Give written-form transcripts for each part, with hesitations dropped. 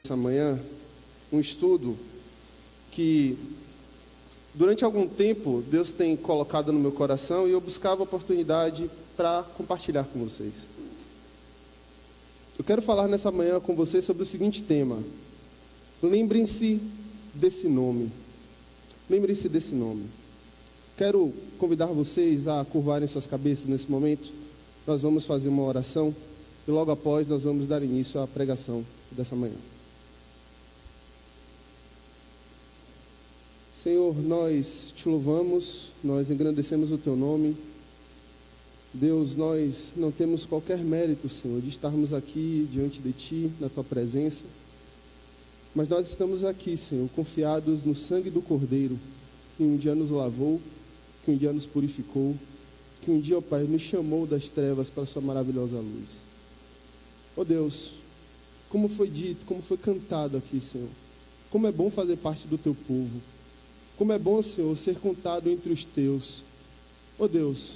Essa manhã, um estudo que durante algum tempo Deus tem colocado no meu coração e eu buscava oportunidade para compartilhar com vocês. Eu quero falar nessa manhã com vocês sobre o seguinte tema: lembrem-se desse nome. Lembrem-se desse nome. Quero convidar vocês a curvarem suas cabeças nesse momento. Nós vamos fazer uma oração e logo após nós vamos dar início à pregação dessa manhã. Senhor, nós te louvamos, nós engrandecemos o teu nome. Deus, nós não temos qualquer mérito, Senhor, de estarmos aqui diante de ti, na tua presença. Mas nós estamos aqui, Senhor, confiados no sangue do Cordeiro, que um dia nos lavou, que um dia nos purificou, que um dia, ó Pai, nos chamou das trevas para a sua maravilhosa luz. Ó Deus, como foi dito, como foi cantado aqui, Senhor, como é bom fazer parte do teu povo. Como é bom, Senhor, ser contado entre os teus. Ó Deus,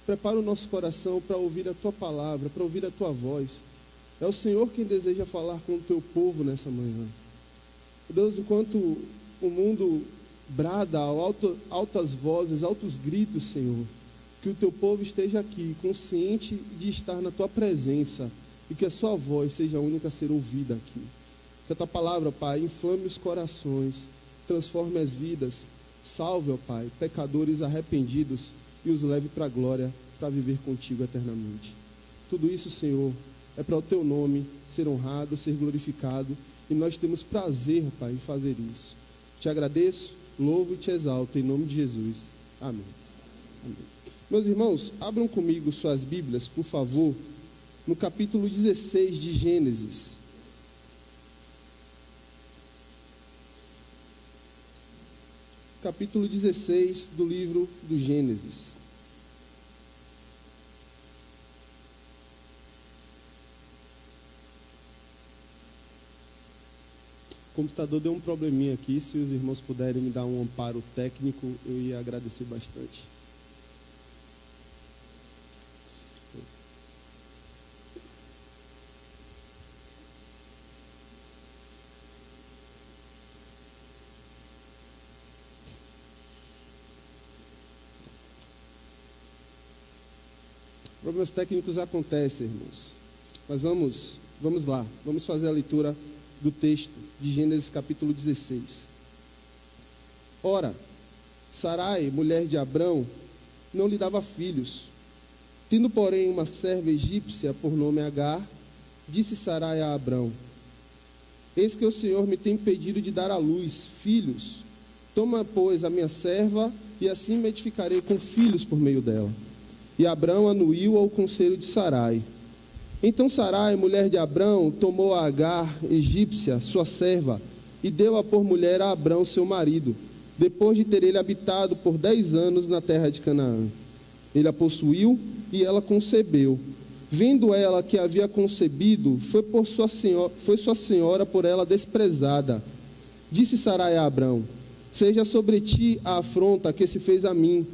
prepara o nosso coração para ouvir a tua palavra, para ouvir a tua voz. É o Senhor quem deseja falar com o teu povo nessa manhã. Ó Deus, enquanto o mundo brada altas vozes, altos gritos, Senhor, que o teu povo esteja aqui, consciente de estar na tua presença e que a sua voz seja a única a ser ouvida aqui. Que a tua palavra, Pai, inflame os corações, transforme as vidas, salve, ó Pai, pecadores arrependidos e os leve para a glória, para viver contigo eternamente. Tudo isso, Senhor, é para o teu nome ser honrado, ser glorificado, e nós temos prazer, ó Pai, em fazer isso. Te agradeço, louvo e te exalto, em nome de Jesus. Amém. Amém. Meus irmãos, abram comigo suas Bíblias, por favor, no capítulo 16 de Gênesis. Capítulo 16 do livro do Gênesis. O computador deu um probleminha aqui, se os irmãos puderem me dar um amparo técnico, eu ia agradecer bastante. Problemas técnicos acontecem, irmãos. Mas vamos lá. Vamos fazer a leitura do texto de Gênesis capítulo 16. Ora, Sarai, mulher de Abrão, não lhe dava filhos. Tendo, porém, uma serva egípcia por nome Agar, disse Sarai a Abrão: eis que o Senhor me tem impedido de dar à luz filhos. Toma, pois, a minha serva, e assim me edificarei com filhos por meio dela. E Abrão anuiu ao conselho de Sarai. Então Sarai, mulher de Abrão, tomou a Agar, egípcia, sua serva, e deu-a por mulher a Abrão, seu marido, depois de ter ele habitado por 10 anos na terra de Canaã. Ele a possuiu e ela concebeu. Vendo ela que havia concebido, foi sua senhora por ela desprezada. Disse Sarai a Abrão: seja sobre ti a afronta que se fez a mim.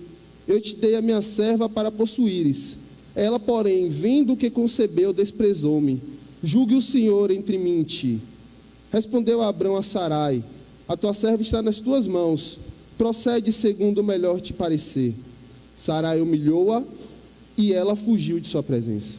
Eu te dei a minha serva para possuíres. Ela, porém, vendo que concebeu, desprezou-me. Julgue o Senhor entre mim e ti. Respondeu Abrão a Sarai: a tua serva está nas tuas mãos. Procede segundo o melhor te parecer. Sarai humilhou-a e ela fugiu de sua presença.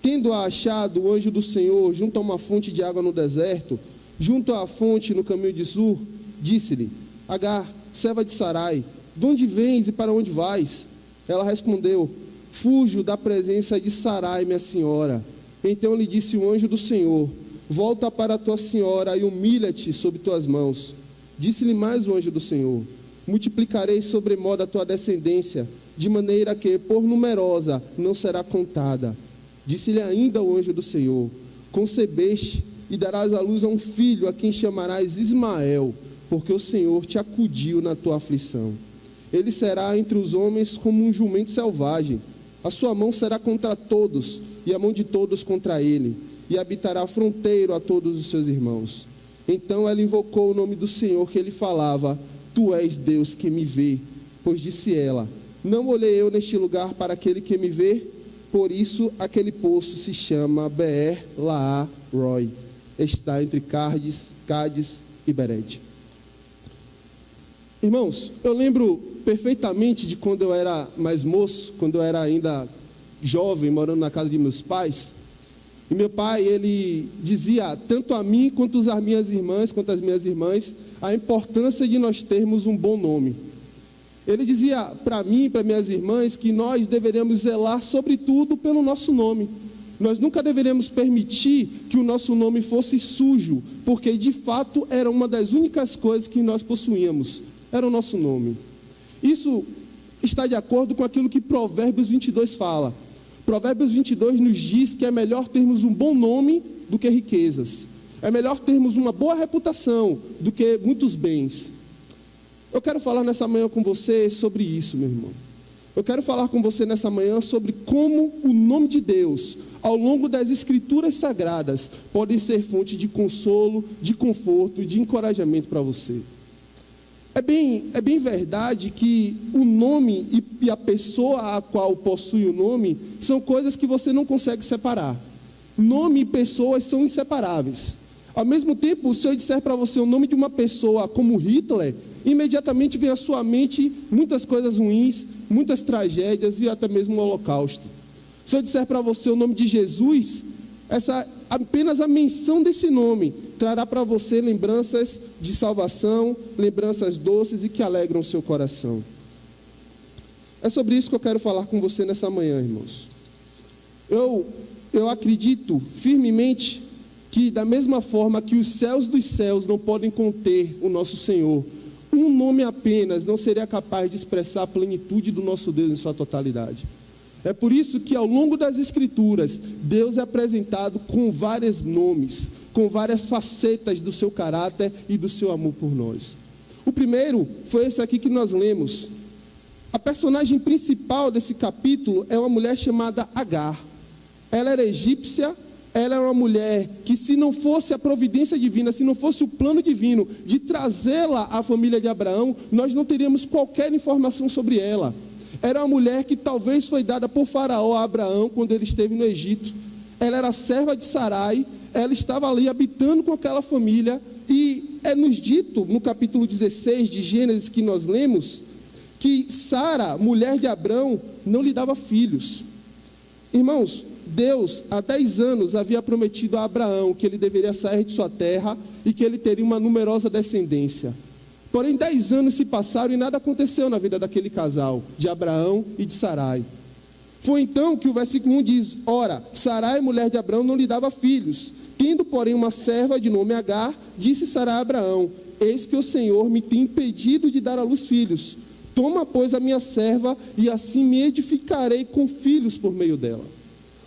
Tendo-a achado, o anjo do Senhor, junto a uma fonte de água no deserto, junto à fonte no caminho de Zur, disse-lhe: Agar, serva de Sarai, de onde vens e para onde vais? Ela respondeu: fujo da presença de Sarai, minha senhora. Então lhe disse o anjo do Senhor: volta para a tua senhora e humilha-te sob tuas mãos. Disse-lhe mais o anjo do Senhor: multiplicarei sobremodo a tua descendência, de maneira que, por numerosa, não será contada. Disse-lhe ainda o anjo do Senhor: concebeste e darás à luz a um filho, a quem chamarás Ismael, porque o Senhor te acudiu na tua aflição. Ele será entre os homens como um jumento selvagem. A sua mão será contra todos, e a mão de todos contra ele, e habitará fronteiro a todos os seus irmãos. Então ela invocou o nome do Senhor que ele falava: tu és Deus que me vê. Pois disse ela: não olhei eu neste lugar para aquele que me vê? Por isso aquele poço se chama Beer Lahai Roi. está entre Cádiz e Bered. Irmãos, eu lembro perfeitamente de quando eu era mais moço, quando eu era ainda jovem, morando na casa de meus pais. E meu pai, ele dizia, tanto a mim quanto as minhas irmãs, a importância de nós termos um bom nome. Ele dizia para mim e para minhas irmãs que nós deveríamos zelar, sobretudo, pelo nosso nome. Nós nunca deveríamos permitir que o nosso nome fosse sujo, porque de fato era uma das únicas coisas que nós possuíamos, era o nosso nome. Isso está de acordo com aquilo que Provérbios 22 fala. Provérbios 22 nos diz que é melhor termos um bom nome do que riquezas. É melhor termos uma boa reputação do que muitos bens. Eu quero falar nessa manhã com você sobre isso, meu irmão. Eu quero falar com você nessa manhã sobre como o nome de Deus, ao longo das Escrituras Sagradas, pode ser fonte de consolo, de conforto e de encorajamento para você. É bem verdade que o nome e a pessoa a qual possui o nome são coisas que você não consegue separar. Nome e pessoas são inseparáveis. Ao mesmo tempo, se eu disser para você o nome de uma pessoa como Hitler, imediatamente vem à sua mente muitas coisas ruins, muitas tragédias e até mesmo o Holocausto. Se eu disser para você o nome de Jesus, apenas a menção desse nome trará para você lembranças de salvação, lembranças doces e que alegram o seu coração. É sobre isso que eu quero falar com você nessa manhã, irmãos. Eu acredito firmemente que da mesma forma que os céus dos céus não podem conter o nosso Senhor, um nome apenas não seria capaz de expressar a plenitude do nosso Deus em sua totalidade. É por isso que ao longo das Escrituras, Deus é apresentado com vários nomes, com várias facetas do seu caráter e do seu amor por nós. O primeiro foi esse aqui que nós lemos. A personagem principal desse capítulo é uma mulher chamada Agar. Ela era egípcia, ela era uma mulher que, se não fosse a providência divina, se não fosse o plano divino de trazê-la à família de Abraão, nós não teríamos qualquer informação sobre ela. Era uma mulher que talvez foi dada por Faraó a Abraão quando ele esteve no Egito. Ela era serva de Sarai, ela estava ali habitando com aquela família, e é nos dito no capítulo 16 de Gênesis que nós lemos, que Sara, mulher de Abraão, não lhe dava filhos. Irmãos, Deus há 10 anos havia prometido a Abraão que ele deveria sair de sua terra e que ele teria uma numerosa descendência. Porém, 10 anos se passaram e nada aconteceu na vida daquele casal, de Abraão e de Sarai. Foi então que o versículo 1 diz: ora, Sarai, mulher de Abraão, não lhe dava filhos. Tendo, porém, uma serva de nome Agar, disse Sarai a Abraão: eis que o Senhor me tem impedido de dar à luz filhos. Toma, pois, a minha serva, e assim me edificarei com filhos por meio dela.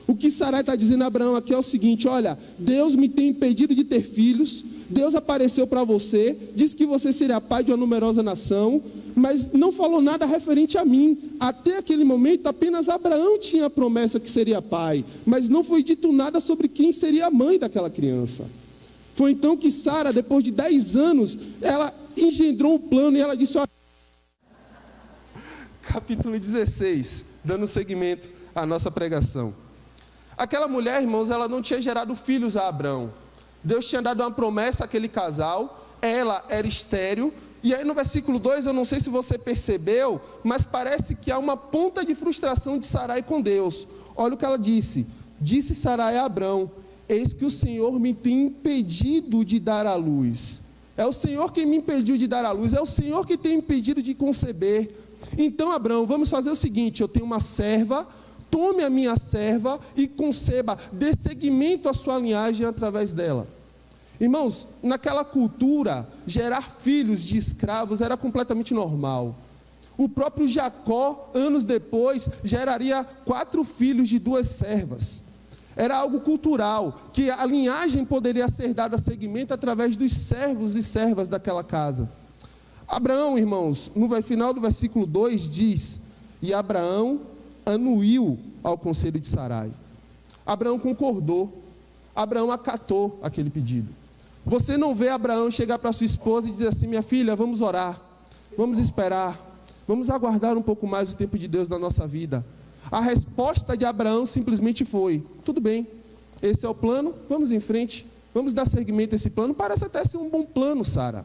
O que Sarai está dizendo a Abraão aqui é o seguinte: olha, Deus me tem impedido de ter filhos. Deus apareceu para você, disse que você seria pai de uma numerosa nação, mas não falou nada referente a mim. Até aquele momento, apenas Abraão tinha a promessa que seria pai, mas não foi dito nada sobre quem seria a mãe daquela criança. Foi então que Sara, depois de 10 anos, ela engendrou um plano e ela disse: olha, capítulo 16, dando seguimento à nossa pregação. Aquela mulher, irmãos, ela não tinha gerado filhos a Abraão. Deus tinha dado uma promessa àquele casal, ela era estéril, e aí no versículo 2, eu não sei se você percebeu, mas parece que há uma ponta de frustração de Sarai com Deus. Olha o que ela disse: disse Sarai a Abraão: eis que o Senhor me tem impedido de dar à luz. É o Senhor quem me impediu de dar à luz, é o Senhor que tem impedido de conceber. Então, Abraão, vamos fazer o seguinte: eu tenho uma serva, tome a minha serva e conceba, dê seguimento à sua linhagem através dela. Irmãos, naquela cultura, gerar filhos de escravos era completamente normal. O próprio Jacó, anos depois, geraria 4 filhos de 2 servas. Era algo cultural, que a linhagem poderia ser dada seguimento através dos servos e servas daquela casa. Abraão, irmãos, no final do versículo 2 diz: e Abraão anuiu ao conselho de Sarai. Abraão concordou, Abraão acatou aquele pedido. Você não vê Abraão chegar para sua esposa e dizer assim: minha filha, vamos orar, vamos esperar, vamos aguardar um pouco mais o tempo de Deus na nossa vida. A resposta de Abraão simplesmente foi: tudo bem, esse é o plano, vamos em frente, Vamos dar seguimento a esse plano? Parece até ser um bom plano, Sara.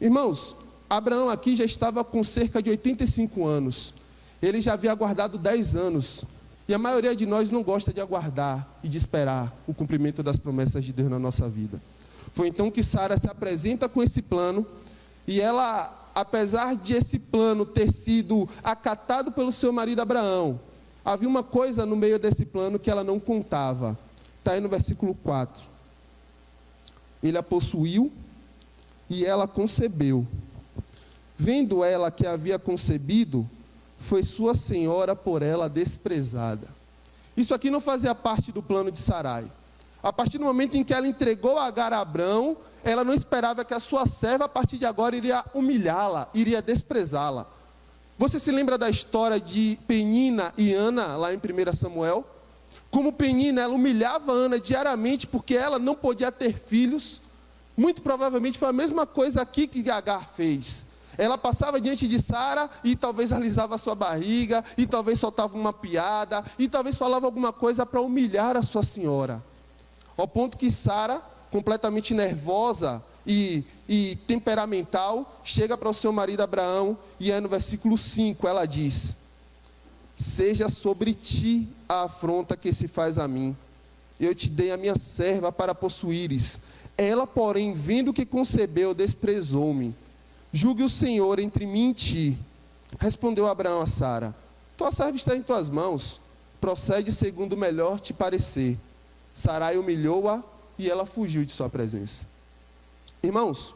Irmãos, Abraão aqui já estava com cerca de 85 anos. Ele já havia aguardado 10 anos. E a maioria de nós não gosta de aguardar e de esperar o cumprimento das promessas de Deus na nossa vida. Foi então que Sara se apresenta com esse plano. E ela, apesar de esse plano ter sido acatado pelo seu marido Abraão, havia uma coisa no meio desse plano que ela não contava. Está aí no versículo 4. Ele a possuiu e ela concebeu. Vendo ela que havia concebido, foi sua senhora por ela desprezada. Isso aqui não fazia parte do plano de Sarai. A partir do momento em que ela entregou Agar a Abrão, ela não esperava que a sua serva, a partir de agora, iria humilhá-la, iria desprezá-la. Você se lembra da história de Penina e Ana, lá em 1 Samuel? Como Penina, ela humilhava Ana diariamente, porque ela não podia ter filhos. Muito provavelmente foi a mesma coisa aqui que Agar fez. Ela passava diante de Sara e talvez alisava a sua barriga, e talvez soltava uma piada, e talvez falava alguma coisa para humilhar a sua senhora. Ao ponto que Sara, completamente nervosa e temperamental, chega para o seu marido Abraão, e aí no versículo 5 ela diz: seja sobre ti a afronta que se faz a mim. Eu te dei a minha serva para possuíres. Ela, porém, vendo que concebeu, desprezou-me. Julgue o Senhor entre mim e ti. Respondeu Abraão a Sara: tua serva está em tuas mãos. Procede segundo o melhor te parecer. Sarai humilhou-a e ela fugiu de sua presença. Irmãos,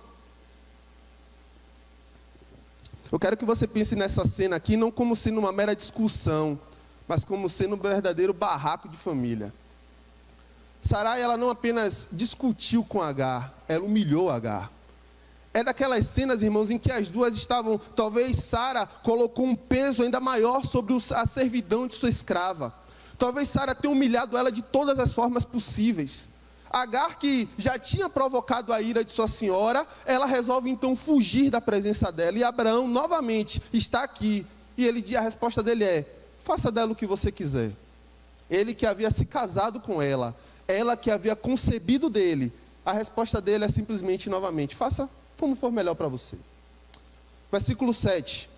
eu quero que você pense nessa cena aqui não como sendo uma mera discussão, mas como sendo um verdadeiro barraco de família. Sarai, ela não apenas discutiu com Agar, ela humilhou Agar. É daquelas cenas, irmãos, em que as duas estavam, talvez Sara colocou um peso ainda maior sobre a servidão de sua escrava. Talvez Sara tenha humilhado ela de todas as formas possíveis. Agar, que já tinha provocado a ira de sua senhora, ela resolve então fugir da presença dela. E Abraão novamente está aqui. E a resposta dele é: faça dela o que você quiser. Ele que havia se casado com ela, ela que havia concebido dele, a resposta dele é simplesmente novamente: faça como for melhor para você. Versículo 7.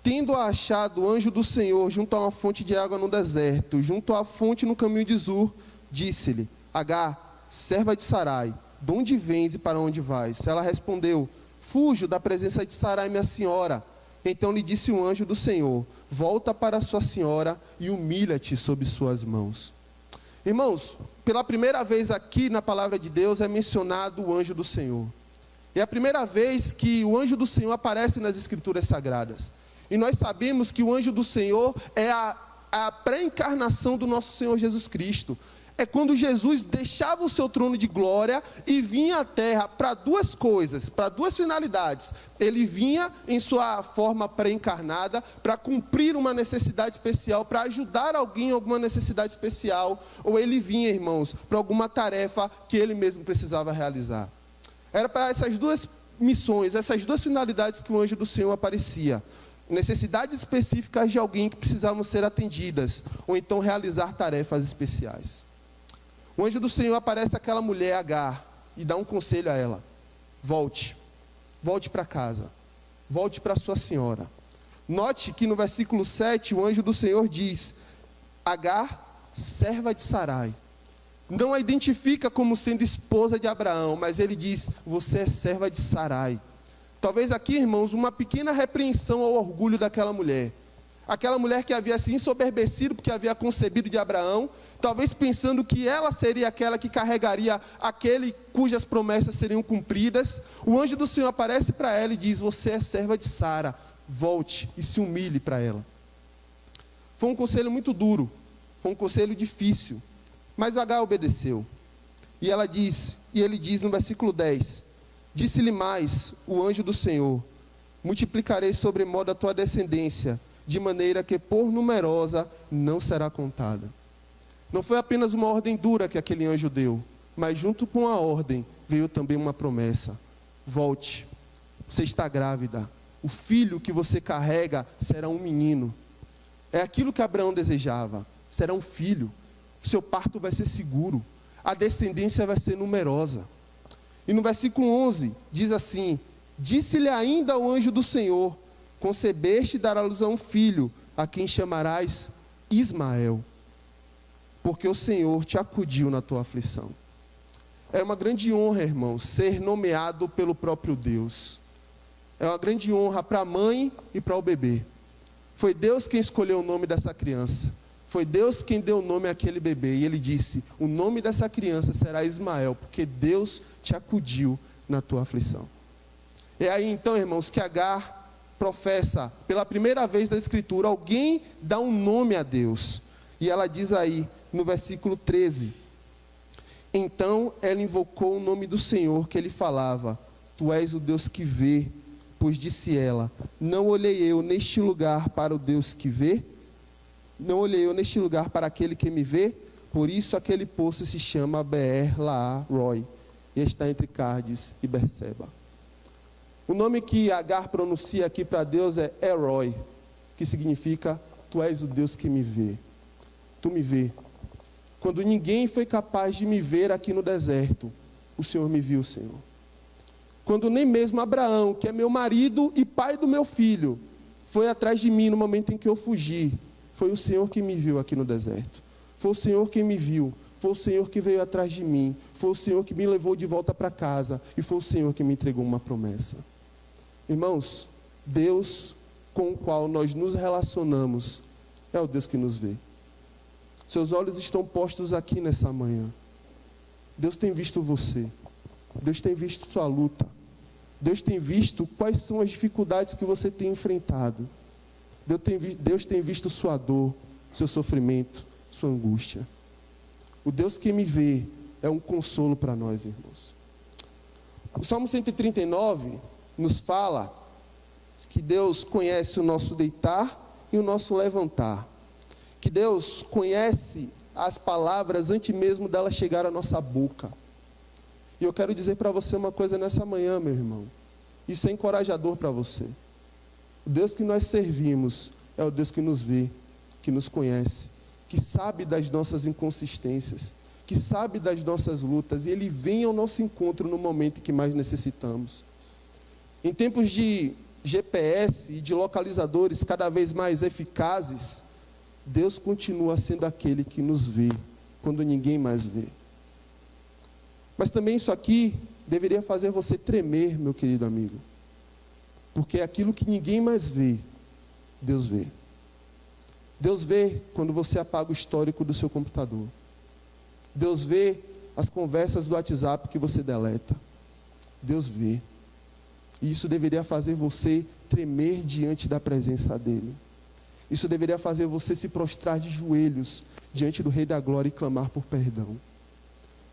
Tendo achado o anjo do Senhor junto a uma fonte de água no deserto, junto à fonte no caminho de Zur, disse-lhe: Agar, serva de Sarai, de onde vens e para onde vais? Ela respondeu: fujo da presença de Sarai, minha senhora. Então lhe disse o anjo do Senhor: volta para sua senhora e humilha-te sob suas mãos. Irmãos, pela primeira vez aqui na palavra de Deus é mencionado o anjo do Senhor. É a primeira vez que o anjo do Senhor aparece nas Escrituras Sagradas. E nós sabemos que o anjo do Senhor é a pré-encarnação do nosso Senhor Jesus Cristo. É quando Jesus deixava o seu trono de glória e vinha à terra para duas coisas, para duas finalidades. Ele vinha em sua forma pré-encarnada para cumprir uma necessidade especial, para ajudar alguém em alguma necessidade especial, ou ele vinha, irmãos, para alguma tarefa que ele mesmo precisava realizar. Era para essas duas missões, essas duas finalidades que o anjo do Senhor aparecia. Necessidades específicas de alguém que precisavam ser atendidas, ou então realizar tarefas especiais. O anjo do Senhor aparece àquela mulher, Agar, e dá um conselho a ela: volte para casa, volte para sua senhora. Note que no versículo 7, o anjo do Senhor diz: Agar, serva de Sarai. Não a identifica como sendo esposa de Abraão, mas ele diz: você é serva de Sarai. Talvez aqui, irmãos, uma pequena repreensão ao orgulho daquela mulher. Aquela mulher que havia se ensoberbecido porque havia concebido de Abraão, talvez pensando que ela seria aquela que carregaria aquele cujas promessas seriam cumpridas. O anjo do Senhor aparece para ela e diz: você é serva de Sara, volte e se humilhe para ela. Foi um conselho muito duro, foi um conselho difícil, mas Agar obedeceu. E ele diz no versículo 10: disse-lhe mais o anjo do Senhor: multiplicarei sobremodo a tua descendência, de maneira que por numerosa não será contada. Não foi apenas uma ordem dura que aquele anjo deu, mas junto com a ordem veio também uma promessa: volte, você está grávida, o filho que você carrega será um menino. É aquilo que Abraão desejava, será um filho, seu parto vai ser seguro. a descendência vai ser numerosa. E no versículo 11, diz assim: disse-lhe ainda o anjo do Senhor: concebeste e darás à luz a um filho, a quem chamarás Ismael, porque o Senhor te acudiu na tua aflição. É uma grande honra, irmão, ser nomeado pelo próprio Deus. É uma grande honra para a mãe e para o bebê. Foi Deus quem escolheu o nome dessa criança. Foi Deus quem deu o nome àquele bebê. E ele disse: o nome dessa criança será Ismael, porque Deus te acudiu na tua aflição. É aí então, irmãos, que Agar professa, pela primeira vez da Escritura, alguém dá um nome a Deus. E ela diz aí, no versículo 13: então ela invocou o nome do Senhor que ele falava: tu és o Deus que vê. Pois disse ela: não olhei eu neste lugar para o Deus que vê? Não olhei eu neste lugar para aquele que me vê? Por isso aquele poço se chama Beer-Lahai-Roi, e está entre Cádiz e Berseba. O nome que Agar pronuncia aqui para Deus é Eroi, que significa: tu és o Deus que me vê. Tu me vê. Quando ninguém foi capaz de me ver aqui no deserto, o Senhor me viu, Senhor. Quando nem mesmo Abraão, que é meu marido e pai do meu filho, foi atrás de mim no momento em que eu fugi, foi o Senhor que me viu aqui no deserto. Foi o Senhor que me viu. Foi o Senhor que veio atrás de mim. Foi o Senhor que me levou de volta para casa. E foi o Senhor que me entregou uma promessa. Irmãos, Deus com o qual nós nos relacionamos é o Deus que nos vê. Seus olhos estão postos aqui nessa manhã. Deus tem visto você. Deus tem visto sua luta. Deus tem visto quais são as dificuldades que você tem enfrentado. Deus tem visto sua dor, seu sofrimento, sua angústia. O Deus que me vê é um consolo para nós, irmãos. O Salmo 139 nos fala que Deus conhece o nosso deitar e o nosso levantar. Que Deus conhece as palavras antes mesmo delas chegar à nossa boca. E eu quero dizer para você uma coisa nessa manhã, meu irmão. Isso é encorajador para você. O Deus que nós servimos é o Deus que nos vê, que nos conhece, que sabe das nossas inconsistências, que sabe das nossas lutas, e Ele vem ao nosso encontro no momento em que mais necessitamos. Em tempos de GPS e de localizadores cada vez mais eficazes, Deus continua sendo aquele que nos vê, quando ninguém mais vê. Mas também isso aqui deveria fazer você tremer, meu querido amigo. Porque é aquilo que ninguém mais vê, Deus vê. Deus vê quando você apaga o histórico do seu computador. Deus vê as conversas do WhatsApp que você deleta. Deus vê. E isso deveria fazer você tremer diante da presença dEle. Isso deveria fazer você se prostrar de joelhos diante do Rei da Glória e clamar por perdão.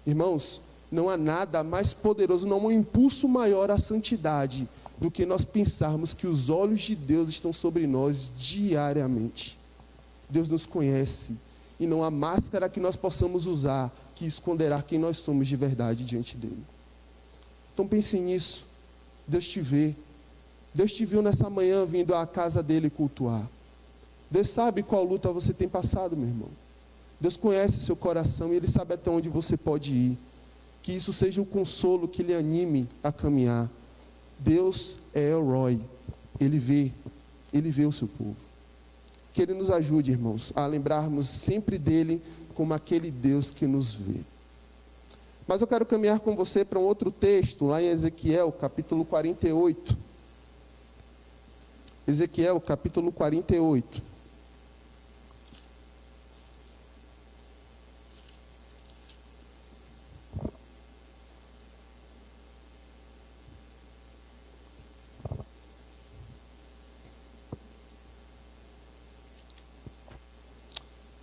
Irmãos, não há nada mais poderoso, não há um impulso maior à santidade do que nós pensarmos que os olhos de Deus estão sobre nós diariamente. Deus nos conhece e não há máscara que nós possamos usar que esconderá quem nós somos de verdade diante dele. Então pense nisso. Deus te vê. Deus te viu nessa manhã vindo à casa dele cultuar. Deus sabe qual luta você tem passado, meu irmão. Deus conhece seu coração e Ele sabe até onde você pode ir. Que isso seja o consolo que lhe anime a caminhar. Deus é Elroi. Ele vê o seu povo. Que Ele nos ajude, irmãos, a lembrarmos sempre dEle como aquele Deus que nos vê. Mas eu quero caminhar com você para um outro texto, lá em Ezequiel, capítulo 48. Ezequiel, capítulo 48.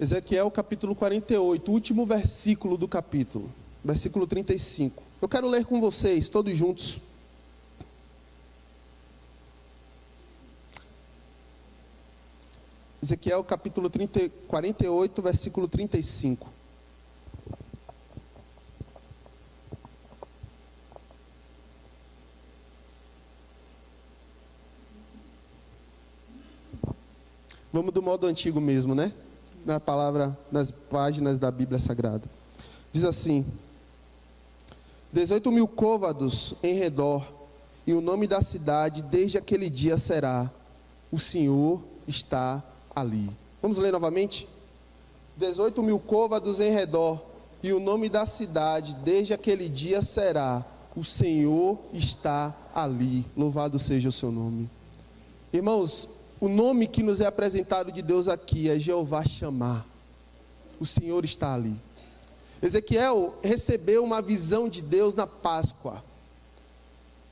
Ezequiel capítulo 48, o último versículo do capítulo, versículo 35. Eu quero ler com vocês, todos juntos. Ezequiel capítulo 48, versículo 35. Vamos do modo antigo mesmo, né? Na palavra, nas páginas da Bíblia Sagrada. Diz assim: 18 mil côvados em redor, e o nome da cidade desde aquele dia será: o Senhor está ali. Vamos ler novamente? 18 mil côvados em redor, e o nome da cidade desde aquele dia será: o Senhor está ali. Louvado seja o seu nome. Irmãos, o nome que nos é apresentado de Deus aqui é Jeová Shammah. O Senhor está ali. Ezequiel recebeu uma visão de Deus na Páscoa.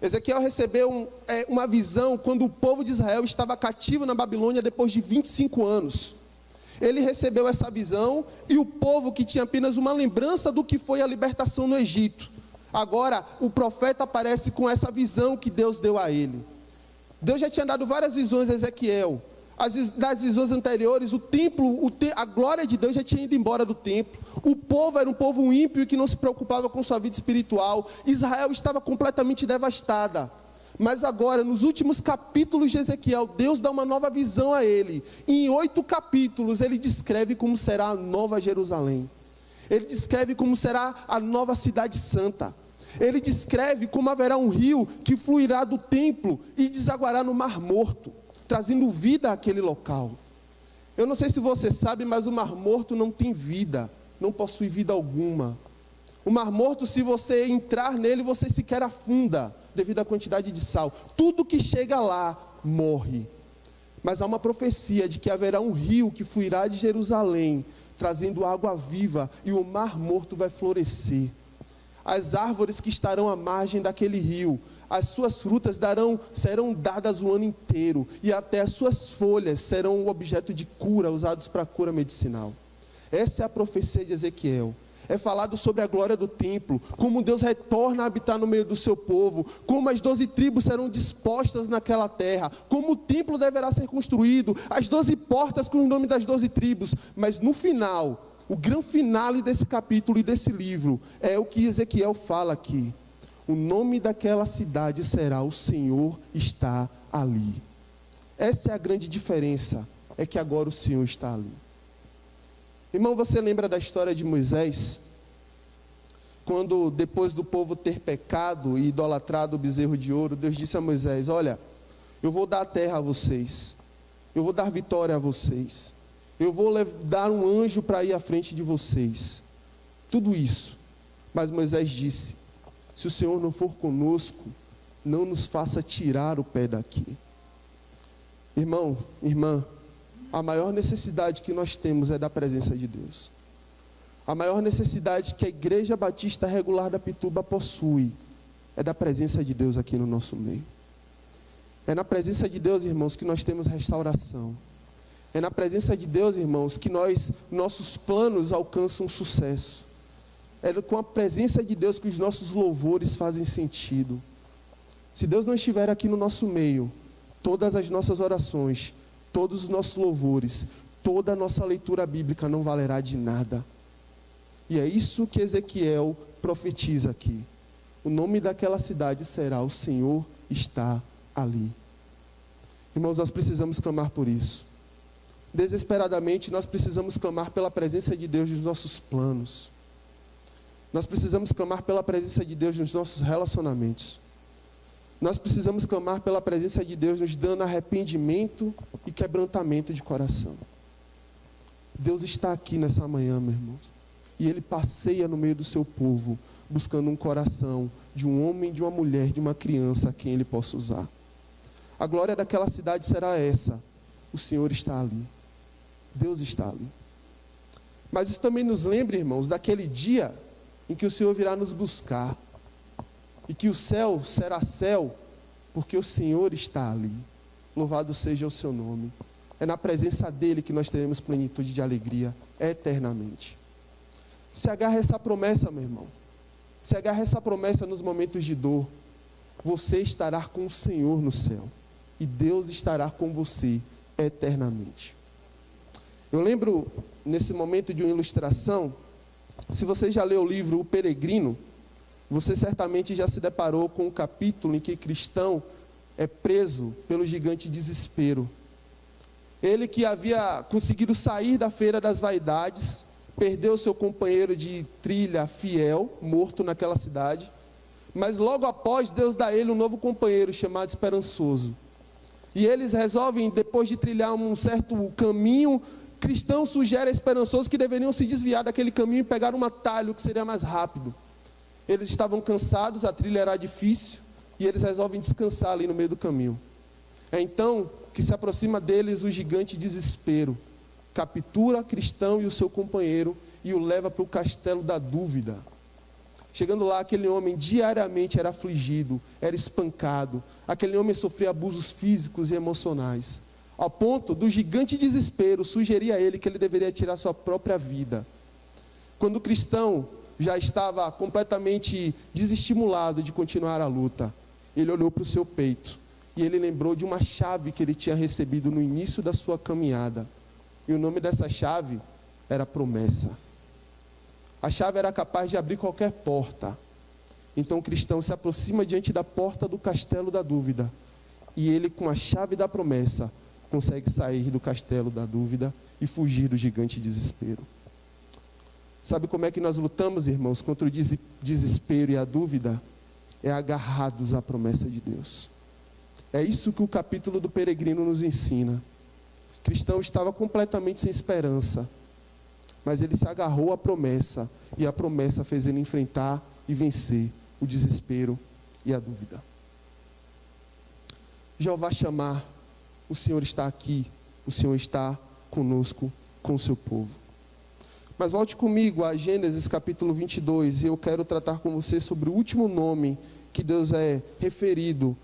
Ezequiel recebeu uma visão quando o povo de Israel estava cativo na Babilônia depois de 25 anos. Ele recebeu essa visão e o povo que tinha apenas uma lembrança do que foi a libertação no Egito. Agora o profeta aparece com essa visão que Deus deu a ele. Deus já tinha dado várias visões a Ezequiel. Das visões anteriores, o templo, a glória de Deus já tinha ido embora do templo. O povo era um povo ímpio que não se preocupava com sua vida espiritual. Israel estava completamente devastada. Mas agora, nos últimos capítulos de Ezequiel, Deus dá uma nova visão a ele. E em 8 capítulos, ele descreve como será a nova Jerusalém. Ele descreve como será a nova cidade santa. Ele descreve como haverá um rio que fluirá do templo e desaguará no Mar Morto, trazendo vida àquele local. Eu não sei se você sabe, mas o Mar Morto não tem vida, não possui vida alguma. O Mar Morto, se você entrar nele, você sequer afunda, devido à quantidade de sal. Tudo que chega lá morre. Mas há uma profecia de que haverá um rio que fluirá de Jerusalém, trazendo água viva, e o Mar Morto vai florescer. As árvores que estarão à margem daquele rio, as suas frutas serão dadas o ano inteiro, e até as suas folhas serão objeto de cura, usados para cura medicinal. Essa é a profecia de Ezequiel. É falado sobre a glória do templo, como Deus retorna a habitar no meio do seu povo, como as 12 tribos serão dispostas naquela terra, como o templo deverá ser construído, as 12 portas com o nome das 12 tribos. Mas no final, o grande finale desse capítulo e desse livro, é o que Ezequiel fala aqui. O nome daquela cidade será: o Senhor está ali. Essa é a grande diferença, é que agora o Senhor está ali. Irmão, você lembra da história de Moisés? Quando, depois do povo ter pecado e idolatrado o bezerro de ouro, Deus disse a Moisés: olha, eu vou dar a terra a vocês, eu vou dar vitória a vocês, eu vou dar um anjo para ir à frente de vocês, tudo isso. Mas Moisés disse: se o Senhor não for conosco, não nos faça tirar o pé daqui. Irmão, irmã, a maior necessidade que nós temos é da presença de Deus. A maior necessidade que a Igreja Batista Regular da Pituba possui é da presença de Deus aqui no nosso meio. É na presença de Deus, irmãos, que nós temos restauração. É na presença de Deus, irmãos, que nossos planos alcançam sucesso. É com a presença de Deus que os nossos louvores fazem sentido. Se Deus não estiver aqui no nosso meio, todas as nossas orações, todos os nossos louvores, toda a nossa leitura bíblica não valerá de nada. E é isso que Ezequiel profetiza aqui. O nome daquela cidade será: o Senhor está ali. Irmãos, nós precisamos clamar por isso. Desesperadamente nós precisamos clamar pela presença de Deus nos nossos planos. Nós precisamos clamar pela presença de Deus nos nossos relacionamentos. Nós precisamos clamar pela presença de Deus nos dando arrependimento e quebrantamento de coração. Deus está aqui nessa manhã, meu irmão, e Ele passeia no meio do seu povo, buscando um coração de um homem, de uma mulher, de uma criança a quem Ele possa usar. A glória daquela cidade será essa: o Senhor está ali, Deus está ali. Mas isso também nos lembra, irmãos, daquele dia em que o Senhor virá nos buscar, e que o céu será céu, porque o Senhor está ali. Louvado seja o seu nome. É na presença dEle que nós teremos plenitude de alegria eternamente. Se agarra essa promessa, meu irmão. Se agarra essa promessa nos momentos de dor. Você estará com o Senhor no céu, e Deus estará com você eternamente. Eu lembro, nesse momento, de uma ilustração. Se você já leu o livro O Peregrino, você certamente já se deparou com o capítulo em que Cristão é preso pelo gigante desespero. Ele que havia conseguido sair da feira das vaidades, perdeu seu companheiro de trilha fiel, morto naquela cidade. Mas logo após, Deus dá a ele um novo companheiro chamado Esperançoso. E eles resolvem, depois de trilhar um certo caminho, cristão sugere a Esperançoso que deveriam se desviar daquele caminho e pegar um atalho que seria mais rápido. Eles estavam cansados, a trilha era difícil, e eles resolvem descansar ali no meio do caminho. É então que se aproxima deles o gigante Desespero, captura cristão e o seu companheiro e o leva para o castelo da dúvida. Chegando lá, aquele homem diariamente era afligido, era espancado. Aquele homem sofria abusos físicos e emocionais, ao ponto do gigante Desespero sugerir a ele que ele deveria tirar sua própria vida. Quando o cristão já estava completamente desestimulado de continuar a luta, ele olhou para o seu peito e ele lembrou de uma chave que ele tinha recebido no início da sua caminhada. E o nome dessa chave era promessa. A chave era capaz de abrir qualquer porta. Então o cristão se aproxima diante da porta do castelo da dúvida. E ele, com a chave da promessa, consegue sair do castelo da dúvida e fugir do gigante Desespero. Sabe como é que nós lutamos, irmãos, contra o desespero e a dúvida? É agarrados à promessa de Deus. É isso que o capítulo do Peregrino nos ensina. O cristão estava completamente sem esperança, mas ele se agarrou à promessa, e a promessa fez ele enfrentar e vencer o desespero e a dúvida. Jeová chamar, o Senhor está aqui, o Senhor está conosco, com o seu povo. Mas volte comigo a Gênesis capítulo 22, e eu quero tratar com você sobre o último nome que Deus é referido,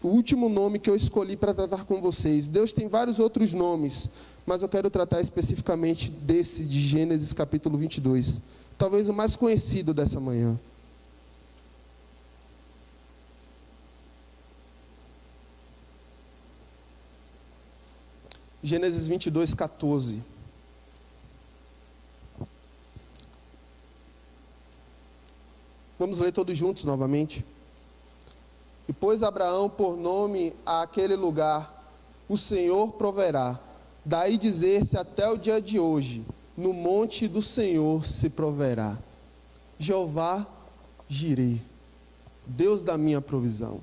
o último nome que eu escolhi para tratar com vocês. Deus tem vários outros nomes, mas eu quero tratar especificamente desse de Gênesis capítulo 22, talvez o mais conhecido dessa manhã. Gênesis 22, 14. Vamos ler todos juntos novamente. E pôs Abraão por nome àquele lugar: o Senhor proverá. Daí dizer-se até o dia de hoje: no monte do Senhor se proverá. Jeová Jirê, Deus da minha provisão.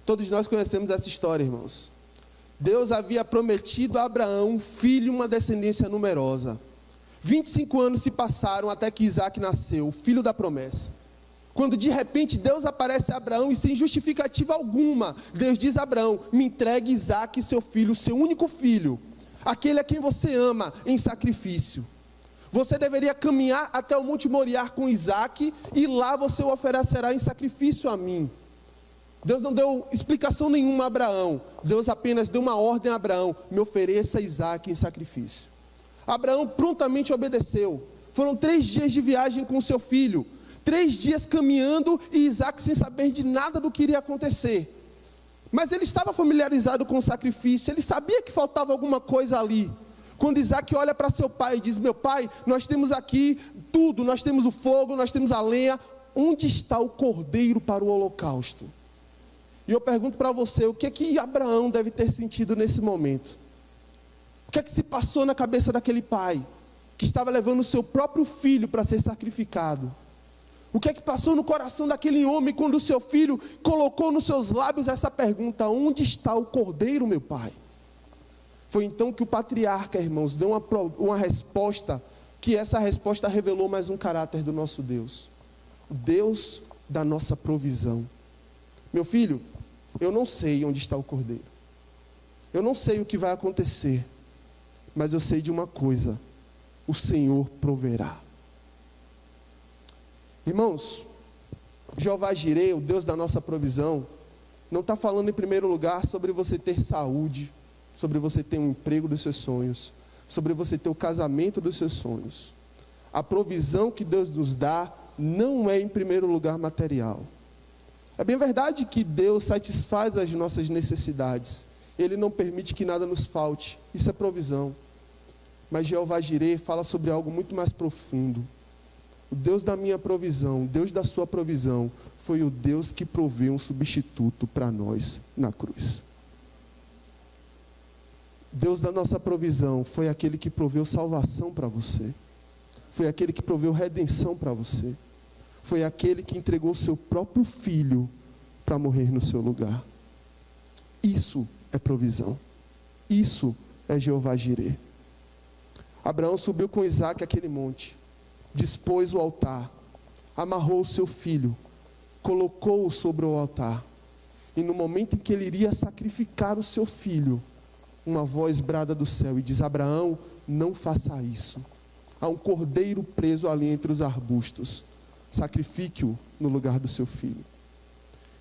Todos nós conhecemos essa história, irmãos. Deus havia prometido a Abraão um filho e uma descendência numerosa. 25 anos se passaram até que Isaac nasceu, o filho da promessa. Quando de repente Deus aparece a Abraão e sem justificativa alguma, Deus diz a Abraão: me entregue Isaac, seu filho, seu único filho, aquele a quem você ama, em sacrifício. Você deveria caminhar até o Monte Moriá com Isaac, e lá você o oferecerá em sacrifício a mim. Deus não deu explicação nenhuma a Abraão. Deus apenas deu uma ordem a Abraão: me ofereça Isaac em sacrifício. Abraão prontamente obedeceu. Foram 3 dias de viagem com o seu filho, 3 dias caminhando, e Isaac sem saber de nada do que iria acontecer. Mas ele estava familiarizado com o sacrifício, ele sabia que faltava alguma coisa ali. Quando Isaac olha para seu pai e diz: meu pai, nós temos aqui tudo, nós temos o fogo, nós temos a lenha, onde está o cordeiro para o holocausto? E eu pergunto para você, o que é que Abraão deve ter sentido nesse momento? O que é que se passou na cabeça daquele pai, que estava levando o seu próprio filho para ser sacrificado? O que é que passou no coração daquele homem quando o seu filho colocou nos seus lábios essa pergunta: onde está o cordeiro, meu pai? Foi então que o patriarca, irmãos, deu uma resposta, que essa resposta revelou mais um caráter do nosso Deus, o Deus da nossa provisão. Meu filho, eu não sei onde está o cordeiro, eu não sei o que vai acontecer, mas eu sei de uma coisa: o Senhor proverá. Irmãos, Jeová Jirê, o Deus da nossa provisão, não está falando em primeiro lugar sobre você ter saúde, sobre você ter um emprego dos seus sonhos, sobre você ter o casamento dos seus sonhos. A provisão que Deus nos dá não é em primeiro lugar material. É bem verdade que Deus satisfaz as nossas necessidades, Ele não permite que nada nos falte, isso é provisão. Mas Jeová Jirê fala sobre algo muito mais profundo. O Deus da minha provisão, o Deus da sua provisão, foi o Deus que proveu um substituto para nós na cruz. Deus da nossa provisão foi aquele que proveu salvação para você. foi aquele que proveu redenção para você, foi aquele que entregou o seu próprio filho para morrer no seu lugar. Isso é provisão, isso é Jeová Jireh. Abraão subiu com Isaac àquele monte, dispôs o altar, amarrou o seu filho, colocou-o sobre o altar, e no momento em que ele iria sacrificar o seu filho, uma voz brada do céu e diz: Abraão, não faça isso. Há um cordeiro preso ali entre os arbustos, sacrifique-o no lugar do seu filho.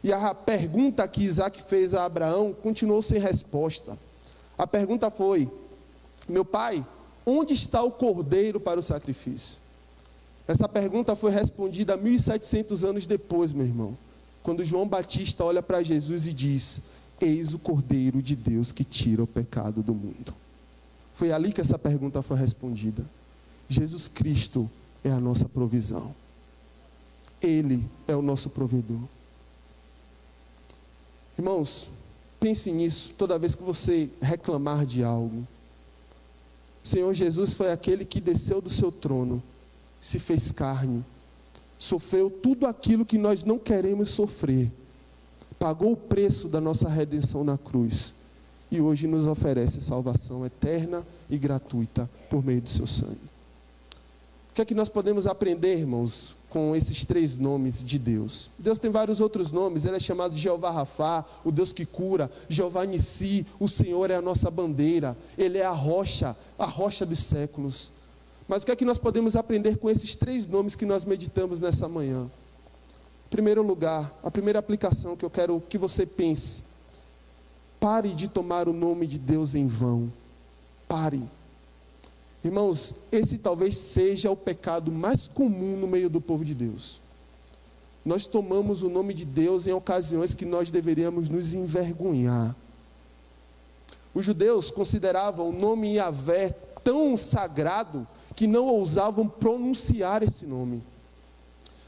E a pergunta que Isaac fez a Abraão continuou sem resposta. A pergunta foi: meu pai, onde está o cordeiro para o sacrifício? Essa pergunta foi respondida 1700 anos depois, meu irmão, quando João Batista olha para Jesus e diz: eis o cordeiro de Deus que tira o pecado do mundo. Foi ali que essa pergunta foi respondida. Jesus Cristo é a nossa provisão, Ele é o nosso provedor. Irmãos, pense nisso toda vez que você reclamar de algo. O Senhor Jesus foi aquele que desceu do seu trono, se fez carne, sofreu tudo aquilo que nós não queremos sofrer, pagou o preço da nossa redenção na cruz, e hoje nos oferece salvação eterna e gratuita por meio do seu sangue. O que é que nós podemos aprender, irmãos, com esses 3 nomes de Deus? Deus tem vários outros nomes. Ele é chamado de Jeová Rafá, o Deus que cura, Jeová Nissi, o Senhor é a nossa bandeira, Ele é a rocha dos séculos. Mas o que é que nós podemos aprender com esses 3 nomes que nós meditamos nessa manhã? Em primeiro lugar, a primeira aplicação que eu quero que você pense: pare de tomar o nome de Deus em vão. Pare. Irmãos, esse talvez seja o pecado mais comum no meio do povo de Deus. Nós tomamos o nome de Deus em ocasiões que nós deveríamos nos envergonhar. Os judeus consideravam o nome Yahvé tão sagrado que não ousavam pronunciar esse nome.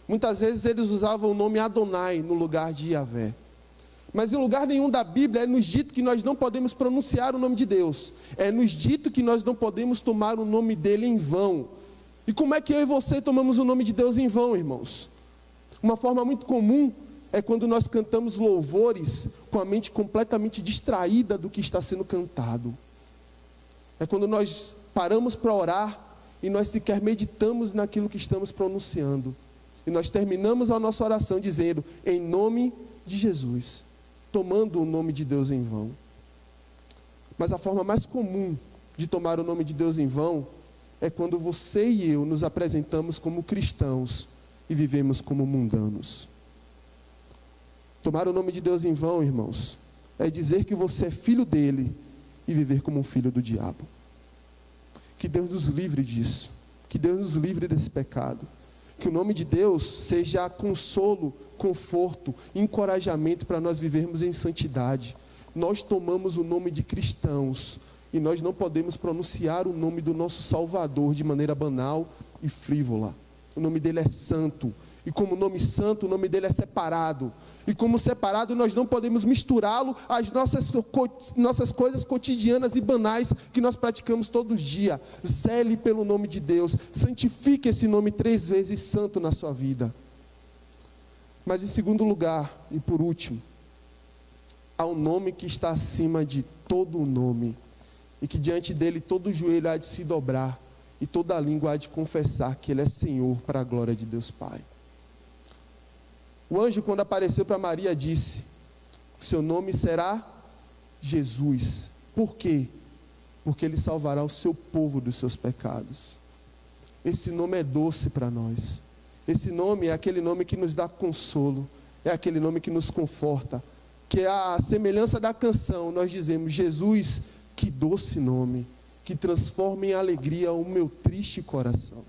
Muitas vezes eles usavam o nome Adonai no lugar de Yahvé. Mas em lugar nenhum da Bíblia é nos dito que nós não podemos pronunciar o nome de Deus. É nos dito que nós não podemos tomar o nome dele em vão. E como é que eu e você tomamos o nome de Deus em vão, irmãos? Uma forma muito comum é quando nós cantamos louvores com a mente completamente distraída do que está sendo cantado. É quando nós paramos para orar e nós sequer meditamos naquilo que estamos pronunciando. E nós terminamos a nossa oração dizendo: em nome de Jesus, tomando o nome de Deus em vão. Mas a forma mais comum de tomar o nome de Deus em vão é quando você e eu nos apresentamos como cristãos e vivemos como mundanos. Tomar o nome de Deus em vão, irmãos, é dizer que você é filho dele e viver como um filho do diabo. Que Deus nos livre disso, que Deus nos livre desse pecado. Que o nome de Deus seja consolo, conforto, encorajamento para nós vivermos em santidade. Nós tomamos o nome de cristãos e nós não podemos pronunciar o nome do nosso Salvador de maneira banal e frívola. O nome dele é santo, e como nome santo, o nome dele é separado. E como separado, nós não podemos misturá-lo às nossas coisas cotidianas e banais que nós praticamos todo dia. Zele pelo nome de Deus, santifique esse nome 3 vezes santo na sua vida. Mas em segundo lugar, e por último, há um nome que está acima de todo o nome, e que diante dele todo joelho há de se dobrar, e toda língua há de confessar que ele é Senhor, para a glória de Deus Pai. O anjo, quando apareceu para Maria, disse: seu nome será Jesus. Por quê? Porque ele salvará o seu povo dos seus pecados. Esse nome é doce para nós. Esse nome é aquele nome que nos dá consolo, é aquele nome que nos conforta, que é a semelhança da canção. Nós dizemos: Jesus, que doce nome, que transforma em alegria o meu triste coração.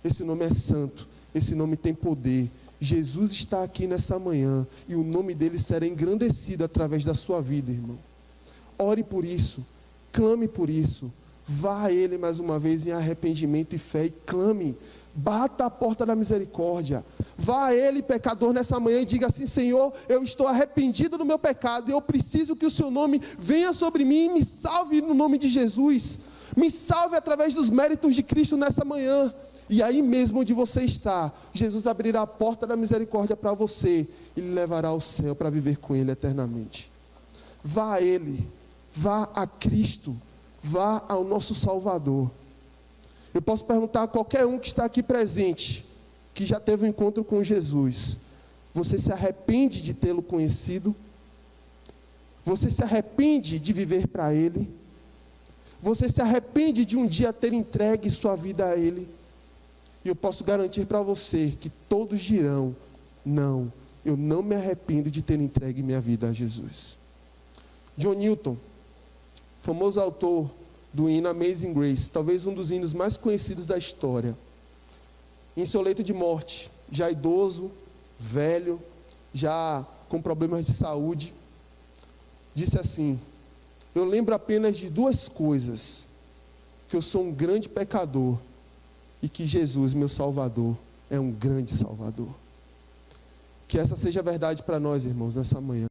Esse nome é santo, esse nome tem poder. Jesus está aqui nessa manhã e o nome dele será engrandecido através da sua vida, irmão. Ore por isso, clame por isso, vá a ele mais uma vez em arrependimento e fé e clame. Bata a porta da misericórdia. Vá a ele, pecador, nessa manhã e diga assim: Senhor, eu estou arrependido do meu pecado e eu preciso que o seu nome venha sobre mim e me salve no nome de Jesus. Me salve através dos méritos de Cristo nessa manhã. E aí mesmo onde você está, Jesus abrirá a porta da misericórdia para você e lhe levará ao céu para viver com Ele eternamente. Vá a Ele, vá a Cristo, vá ao nosso Salvador. Eu posso perguntar a qualquer um que está aqui presente, que já teve um encontro com Jesus: você se arrepende de tê-lo conhecido? Você se arrepende de viver para Ele? Você se arrepende de um dia ter entregue sua vida a Ele? E eu posso garantir para você que todos dirão: não, eu não me arrependo de ter entregue minha vida a Jesus. John Newton, famoso autor do hino Amazing Grace, talvez um dos hinos mais conhecidos da história, em seu leito de morte, já idoso, velho, já com problemas de saúde, disse assim: eu lembro apenas de duas coisas, que eu sou um grande pecador e que Jesus, meu Salvador, é um grande Salvador. Que essa seja a verdade para nós, irmãos, nessa manhã.